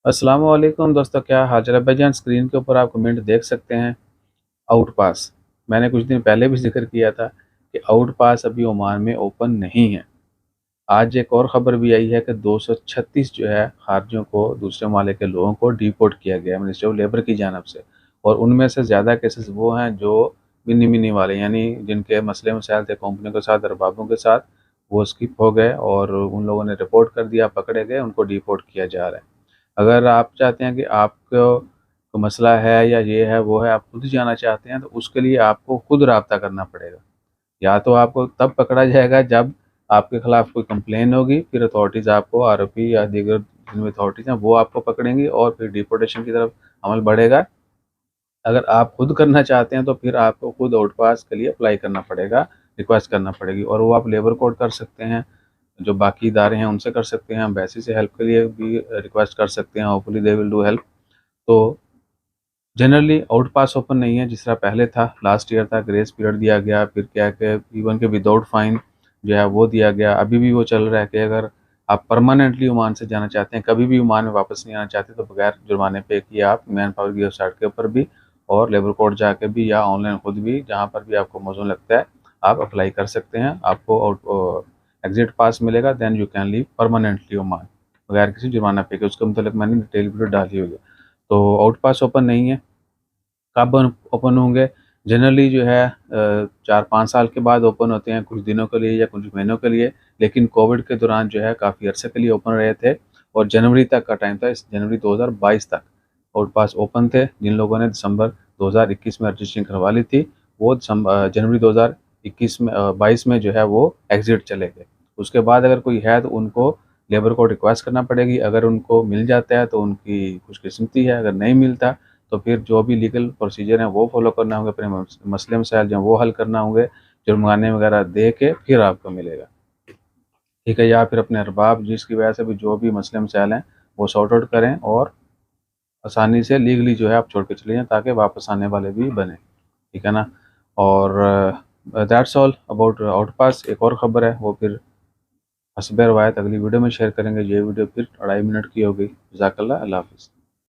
अस्सलाम वालेकुम दोस्तों, क्या हाल चाल है भाईजान। स्क्रीन के ऊपर आप कमेंट देख सकते हैं। आउट पास, मैंने कुछ दिन पहले भी जिक्र किया था कि आउट पास अभी ओमान में ओपन नहीं है। आज एक और ख़बर भी आई है कि 236 जो है खारजियों को, दूसरे मालिक के लोगों को डिपोर्ट किया गया मिनिस्ट्री ऑफ लेबर की जानब से। और उनमें से ज़्यादा केसेस वो हैं जो मिनी मिनी वाले, यानी जिनके मसले मसाइल थे कंपनियों के साथ, अरबाबों के साथ, वो स्किप हो गए और उन लोगों ने रिपोर्ट कर दिया, पकड़े गए, उनको डिपोर्ट किया जा रहा है। अगर आप चाहते हैं कि आपको कोई मसला है या ये है वो है, आप खुद ही जाना चाहते हैं, तो उसके लिए आपको खुद राब्ता करना पड़ेगा। या तो आपको तब पकड़ा जाएगा जब आपके खिलाफ कोई कंप्लेन होगी, फिर अथॉरिटीज़ आपको, आरओपी या दीगर जिनमें अथॉरिटीज़ हैं वो आपको पकड़ेंगी और फिर डिपोर्टेशन की तरफ अमल बढ़ेगा। अगर आप खुद करना चाहते हैं तो फिर आपको खुद आउट पास के लिए अप्लाई करना पड़ेगा, रिक्वेस्ट करना पड़ेगी, और वो आप लेबर कोर्ट कर सकते हैं, जो बाकी इदारे हैं उनसे कर सकते हैं, एम्बेसी से हेल्प के लिए भी रिक्वेस्ट कर सकते हैं। Hopefully they will do help. तो जनरली आउट पास ओपन नहीं है जिस तरह पहले था। लास्ट ईयर था, ग्रेस पीरियड दिया गया, फिर क्या है कि इवन के विदाउट फाइन जो है वो दिया गया। अभी भी वो चल रहा है कि अगर आप परमानेंटली ओमान से जाना चाहते हैं, कभी भी ओमान में वापस नहीं आना चाहते, तो बगैर जुर्माने पे किए आप मैन पावर की वेबसाइट के ऊपर भी और लेबर कोर्ट जाके भी या ऑनलाइन खुद भी, जहाँ पर भी आपको मौजूद लगता है, आप अप्लाई कर सकते हैं। आपको आउट एग्जिट पास मिलेगा, then you can leave permanently Oman बगैर किसी जुर्माना पे के। उसके मतलब मैंने डिटेल वीडियो डाली हुई है। तो आउट पास ओपन नहीं है। कब ओपन होंगे? जनरली जो है 4-5 साल के बाद ओपन होते हैं, कुछ दिनों के लिए या कुछ महीनों के लिए। लेकिन कोविड के दौरान जो है काफ़ी अरसे के लिए ओपन रहे थे और जनवरी तक का टाइम था, इस जनवरी 2022 तक आउट पास ओपन थे। जिन लोगों ने दिसंबर 2021 में रजिस्ट्रेशन करवा ली थी, वो जनवरी 2021 में 22 में जो है वो एग्ज़िट चले गए। उसके बाद अगर कोई है तो उनको लेबर को रिक्वेस्ट करना पड़ेगी। अगर उनको मिल जाता है तो उनकी खुशकिस्मती है, अगर नहीं मिलता तो फिर जो भी लीगल प्रोसीजर हैं वो फॉलो करना होंगे, अपने मसले मसाइल जो हैं वो हल करना होंगे, जुर्माने वगैरह दे के फिर आपको मिलेगा। ठीक है, या फिर अपने अरबाब जिसकी वजह से भी जो भी मसले मसाइल हैं वो सॉर्ट आउट करें और आसानी से लीगली जो है आप छोड़ के चले जाएँ, ताकि वापस आने वाले भी बने। ठीक है ना। और दैट्स ऑल अबाउट आउट पास। एक और ख़बर है वो फिर हस्ब रवायत अगली वीडियो में शेयर करेंगे। ये वीडियो फिर 2.5 मिनट की हो गई। जज़ाकल्लाह, अल्लाह हाफ़िज़।